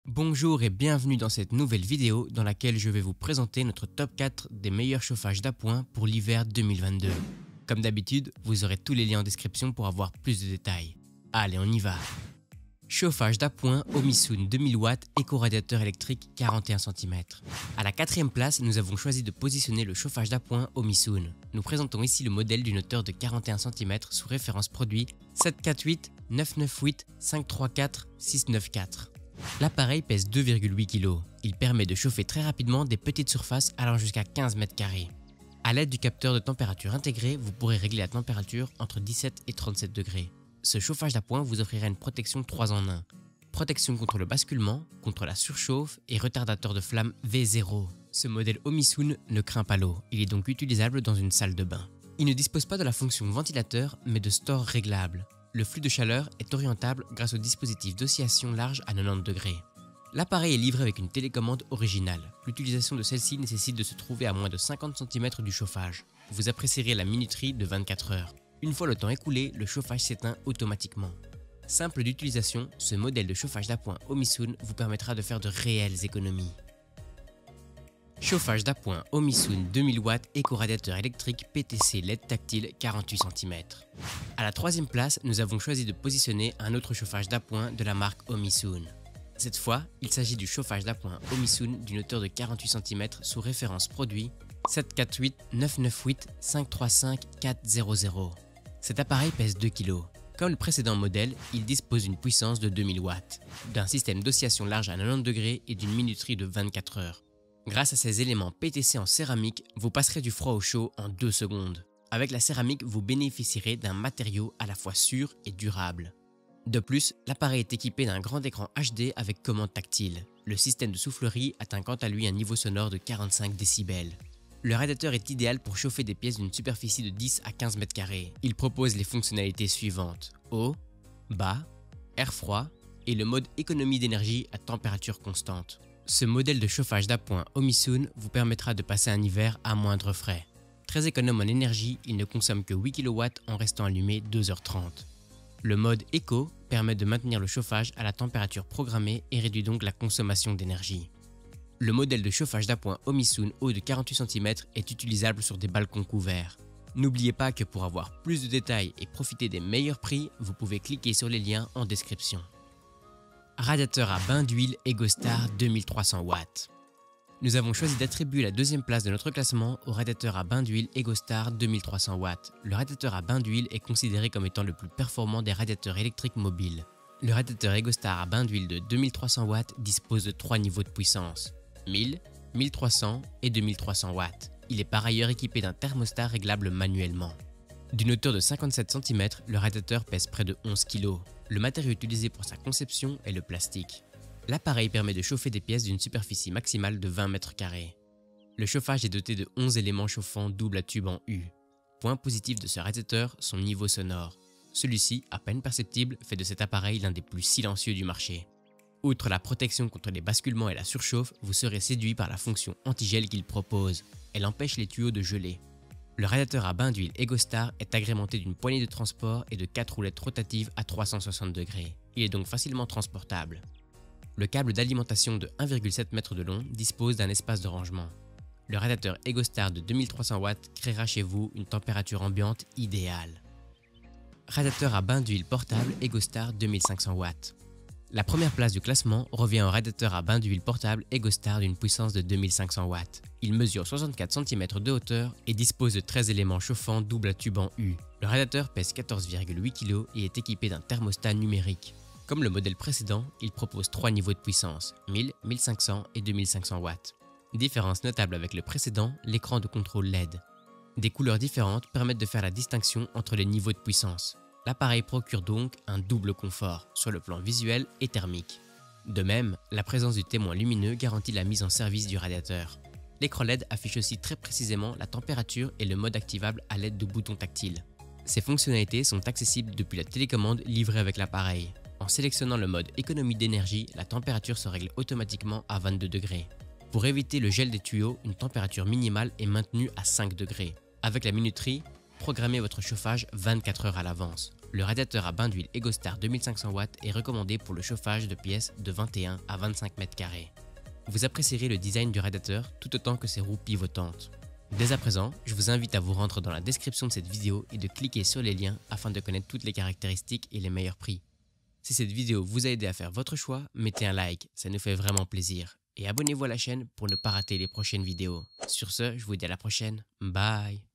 Bonjour et bienvenue dans cette nouvelle vidéo dans laquelle je vais vous présenter notre top 4 des meilleurs chauffages d'appoint pour l'hiver 2022. Comme d'habitude, vous aurez tous les liens en description pour avoir plus de détails. Allez, on y va. Chauffage d'appoint Omisun 2000 watts éco-radiateur électrique 41 cm. À la quatrième place, nous avons choisi de positionner le chauffage d'appoint Omisun. Nous présentons ici le modèle d'une hauteur de 41 cm sous référence produit 748 998 534 694. L'appareil pèse 2,8 kg. Il permet de chauffer très rapidement des petites surfaces allant jusqu'à 15 m². A l'aide du capteur de température intégré, vous pourrez régler la température entre 17 et 37 degrés. Ce chauffage d'appoint vous offrira une protection 3 en 1. Protection contre le basculement, contre la surchauffe et retardateur de flamme V0. Ce modèle Omisun ne craint pas l'eau, il est donc utilisable dans une salle de bain. Il ne dispose pas de la fonction ventilateur mais de store réglable. Le flux de chaleur est orientable grâce au dispositif d'oscillation large à 90 degrés. L'appareil est livré avec une télécommande originale. L'utilisation de celle-ci nécessite de se trouver à moins de 50 cm du chauffage. Vous apprécierez la minuterie de 24 heures. Une fois le temps écoulé, le chauffage s'éteint automatiquement. Simple d'utilisation, ce modèle de chauffage d'appoint Omisun vous permettra de faire de réelles économies. Chauffage d'appoint Omisun 2000 watts éco-radiateur électrique PTC LED tactile 48 cm. À la troisième place, nous avons choisi de positionner un autre chauffage d'appoint de la marque Omisun. Cette fois, il s'agit du chauffage d'appoint Omisun d'une hauteur de 48 cm sous référence produit 748 998 535 400. Cet appareil pèse 2 kg. Comme le précédent modèle, il dispose d'une puissance de 2000 watts, d'un système d'oscillation large à 90 degrés et d'une minuterie de 24 heures. Grâce à ces éléments PTC en céramique, vous passerez du froid au chaud en 2 secondes. Avec la céramique, vous bénéficierez d'un matériau à la fois sûr et durable. De plus, l'appareil est équipé d'un grand écran HD avec commande tactile. Le système de soufflerie atteint quant à lui un niveau sonore de 45 décibels. Le radiateur est idéal pour chauffer des pièces d'une superficie de 10 à 15 m². Il propose les fonctionnalités suivantes: haut, bas, air froid et le mode économie d'énergie à température constante. Ce modèle de chauffage d'appoint Omisun vous permettra de passer un hiver à moindre frais. Très économe en énergie, il ne consomme que 8 kW en restant allumé 2h30. Le mode Eco permet de maintenir le chauffage à la température programmée et réduit donc la consommation d'énergie. Le modèle de chauffage d'appoint Omisun haut de 48 cm est utilisable sur des balcons couverts. N'oubliez pas que pour avoir plus de détails et profiter des meilleurs prix, vous pouvez cliquer sur les liens en description. Radiateur à bain d'huile EgoStar 2300 watts. Nous avons choisi d'attribuer la deuxième place de notre classement au radiateur à bain d'huile EgoStar 2300 watts. Le radiateur à bain d'huile est considéré comme étant le plus performant des radiateurs électriques mobiles. Le radiateur EgoStar à bain d'huile de 2300 watts dispose de 3 niveaux de puissance, 1000, 1300 et 2300 watts. Il est par ailleurs équipé d'un thermostat réglable manuellement. D'une hauteur de 57 cm, le radiateur pèse près de 11 kg. Le matériau utilisé pour sa conception est le plastique. L'appareil permet de chauffer des pièces d'une superficie maximale de 20 m². Le chauffage est doté de 11 éléments chauffants double à tube en U. Point positif de ce radiateur, son niveau sonore. Celui-ci, à peine perceptible, fait de cet appareil l'un des plus silencieux du marché. Outre la protection contre les basculements et la surchauffe, vous serez séduit par la fonction anti-gel qu'il propose. Elle empêche les tuyaux de geler. Le radiateur à bain d'huile EgoStar est agrémenté d'une poignée de transport et de 4 roulettes rotatives à 360 degrés. Il est donc facilement transportable. Le câble d'alimentation de 1,7 m de long dispose d'un espace de rangement. Le radiateur EgoStar de 2300 watts créera chez vous une température ambiante idéale. Radiateur à bain d'huile portable EgoStar 2500 watts. La première place du classement revient au radiateur à bain d'huile portable EgoStar d'une puissance de 2500 watts. Il mesure 64 cm de hauteur et dispose de 13 éléments chauffants double à tube en U. Le radiateur pèse 14,8 kg et est équipé d'un thermostat numérique. Comme le modèle précédent, il propose 3 niveaux de puissance, 1000, 1500 et 2500 watts. Différence notable avec le précédent, l'écran de contrôle LED. Des couleurs différentes permettent de faire la distinction entre les niveaux de puissance. L'appareil procure donc un double confort, sur le plan visuel et thermique. De même, la présence du témoin lumineux garantit la mise en service du radiateur. L'écran LED affiche aussi très précisément la température et le mode activable à l'aide de boutons tactiles. Ces fonctionnalités sont accessibles depuis la télécommande livrée avec l'appareil. En sélectionnant le mode économie d'énergie, la température se règle automatiquement à 22 degrés. Pour éviter le gel des tuyaux, une température minimale est maintenue à 5 degrés. Avec la minuterie, programmez votre chauffage 24 heures à l'avance. Le radiateur à bain d'huile EgoStar 2500 watts est recommandé pour le chauffage de pièces de 21 à 25 mètres carrés. Vous apprécierez le design du radiateur tout autant que ses roues pivotantes. Dès à présent, je vous invite à vous rendre dans la description de cette vidéo et de cliquer sur les liens afin de connaître toutes les caractéristiques et les meilleurs prix. Si cette vidéo vous a aidé à faire votre choix, mettez un like, ça nous fait vraiment plaisir. Et abonnez-vous à la chaîne pour ne pas rater les prochaines vidéos. Sur ce, je vous dis à la prochaine. Bye!